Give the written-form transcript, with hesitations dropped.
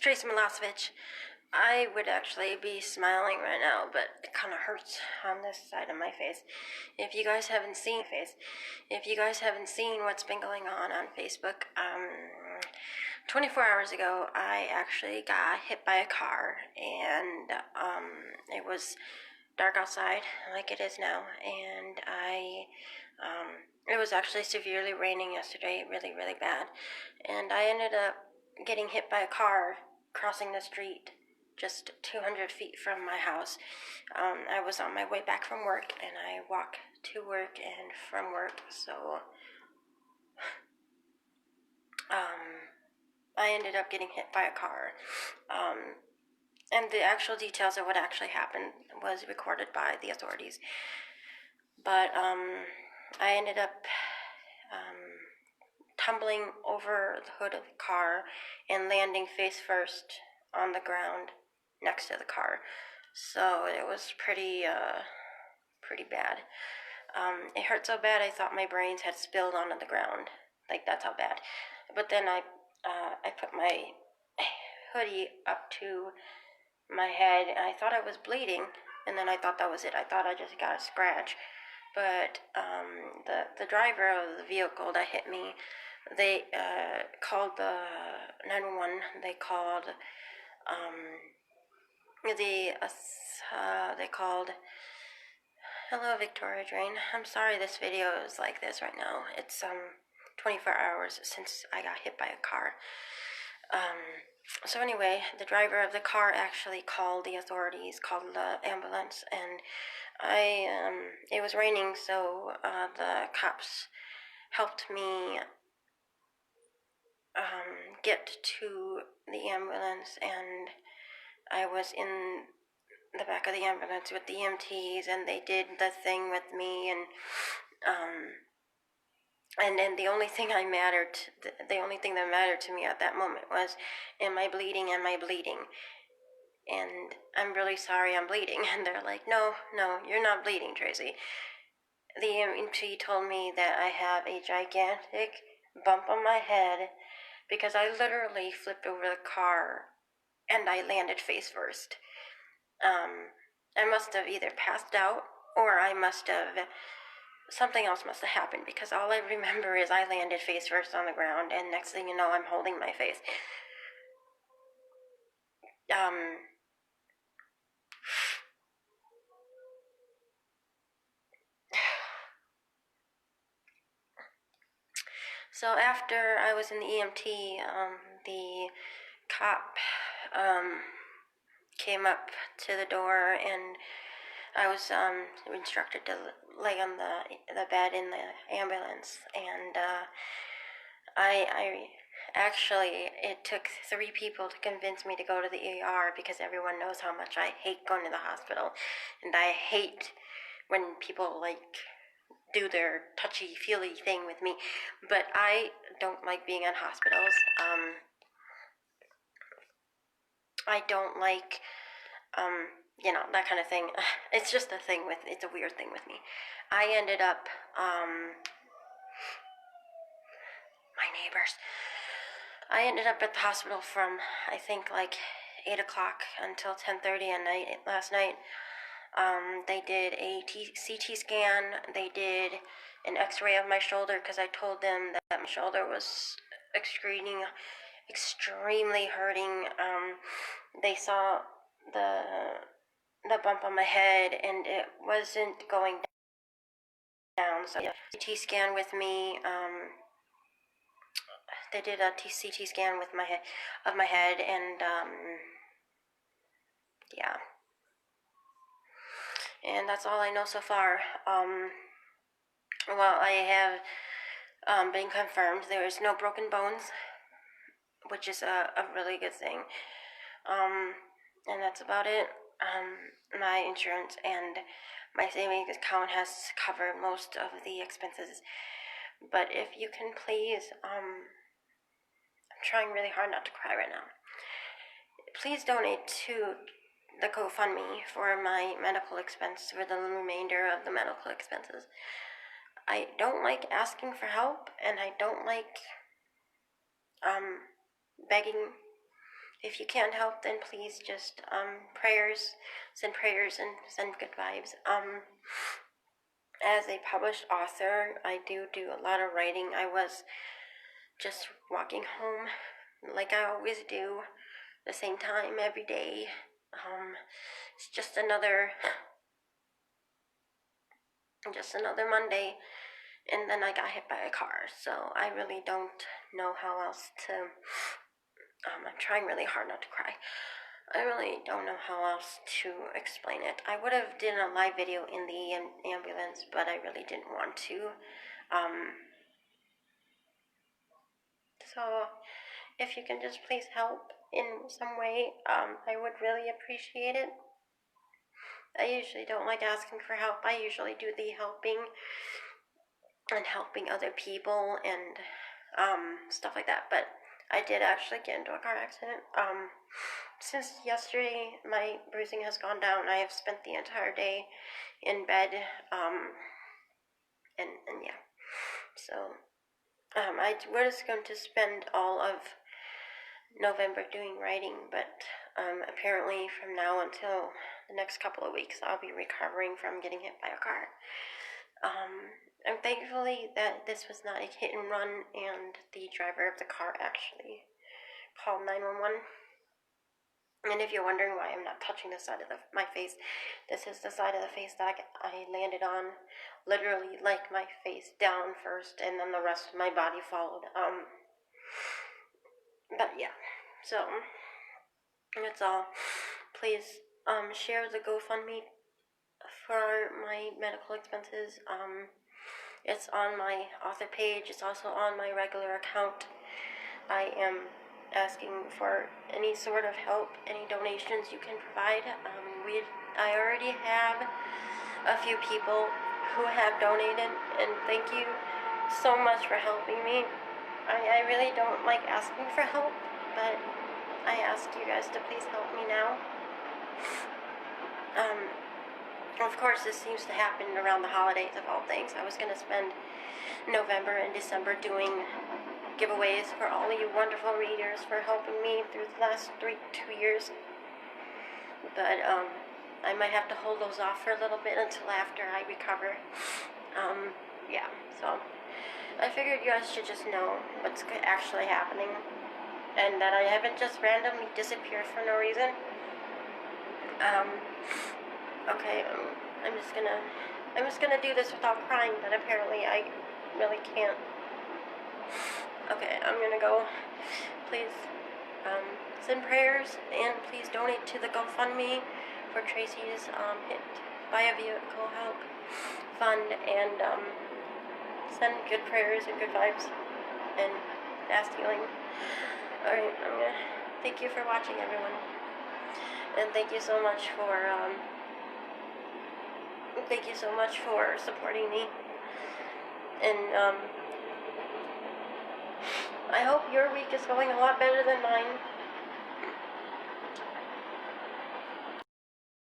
Tracy Milosevic. I would actually be smiling right now, but it kind of hurts on this side of my face. If you guys haven't seen what's been going on Facebook, 24 hours ago, I actually got hit by a car, and it was dark outside, like it is now, and it was actually severely raining yesterday, really, really bad, and I ended up getting hit by a car crossing the street just 200 feet from my house. I was on my way back from work, and I walk to work and from work, so I ended up getting hit by a car. And the actual details of what actually happened was recorded by the authorities. But I ended up tumbling over the hood of the car and landing face first on the ground next to the car. So it was pretty bad. It hurt so bad I thought my brains had spilled onto the ground. Like, that's how bad. But then I put my hoodie up to my head, and I thought I was bleeding, and then I thought that was it. I thought I just got a scratch. But the driver of the vehicle that hit me, they called the 911. They called they called. Hello, Victoria Drain. I'm sorry this video is like this right now. It's 24 hours since I got hit by a car. So anyway, the driver of the car actually called the authorities, called the ambulance, and it was raining, so the cops helped me get to the ambulance, and I was in the back of the ambulance with the EMTs, and they did the thing with me, and then the only thing that mattered to me at that moment was, am I bleeding? Am I bleeding? And I'm really sorry I'm bleeding. And they're like, no, you're not bleeding, Tracy. The EMT told me that I have a gigantic bump on my head because I literally flipped over the car and I landed face first. I must have either passed out or something else must have happened, because all I remember is I landed face first on the ground, and next thing you know, I'm holding my face. So after I was in the EMT, the cop came up to the door, and I was instructed to lay on the bed in the ambulance, and it took 3 people to convince me to go to the ER, because everyone knows how much I hate going to the hospital, and I hate when people do their touchy-feely thing with me, but I don't like being in hospitals. I don't like, that kind of thing. It's just it's a weird thing with me. I ended up, my neighbors. I ended up at the hospital from, I think, 8 o'clock until 10:30 last night. They did a CT scan. They did an x-ray of my shoulder, because I told them that my shoulder was extremely hurting. They saw the bump on my head, and it wasn't going down. So CT scan with me. They did a CT scan with my head, and yeah. And that's all I know so far. Well, I have been confirmed there is no broken bones, which is a really good thing. And that's about it. My insurance and my savings account has covered most of the expenses. But if you can please, I'm trying really hard not to cry right now. Please donate to the GoFundMe for my medical expense, for the remainder of the medical expenses. I don't like asking for help, and I don't like begging if you can't help, then please just send prayers and send good vibes. As a published author, I do a lot of writing. I was just walking home, like I always do, the same time every day. It's just another Monday, and then I got hit by a car. So I really don't know how else to. I'm trying really hard not to cry. I really don't know how else to explain it. I would have done a live video in the ambulance, but I really didn't want to. So if you can just please help in some way, I would really appreciate it. I usually don't like asking for help. I usually do the helping and helping other people and stuff like that. But I did actually get into a car accident. Since yesterday, my bruising has gone down. I have spent the entire day in bed, and yeah. So, I was going to spend all of November doing writing, but apparently from now until the next couple of weeks, I'll be recovering from getting hit by a car. I'm thankfully that this was not a hit and run, and the driver of the car actually called 911. And if you're wondering why I'm not touching the side of my face, this is the side of the face that I landed on, literally like my face down first, and then the rest of my body followed. But yeah, so that's all. Please share the GoFundMe for my medical expenses. It's on my author page. It's also on my regular account. I am asking for any sort of help, any donations you can provide. I already have a few people who have donated, and thank you so much for helping me. I really don't like asking for help, but I ask you guys to please help me now. Of course, this seems to happen around the holidays of all things. I was going to spend November and December doing giveaways for all you wonderful readers for helping me through the last 2 years. But I might have to hold those off for a little bit until after I recover. Yeah, so I figured you guys should just know what's actually happening, and that I haven't just randomly disappeared for no reason. Okay, I'm just gonna do this without crying, but apparently I really can't. Okay, I'm gonna go. Please send prayers, and please donate to the GoFundMe for Tracy's hit by a vehicle help fund, and send good prayers and good vibes and fast healing. Alright, thank you for watching, everyone, and thank you so much for supporting me, and I hope your week is going a lot better than mine.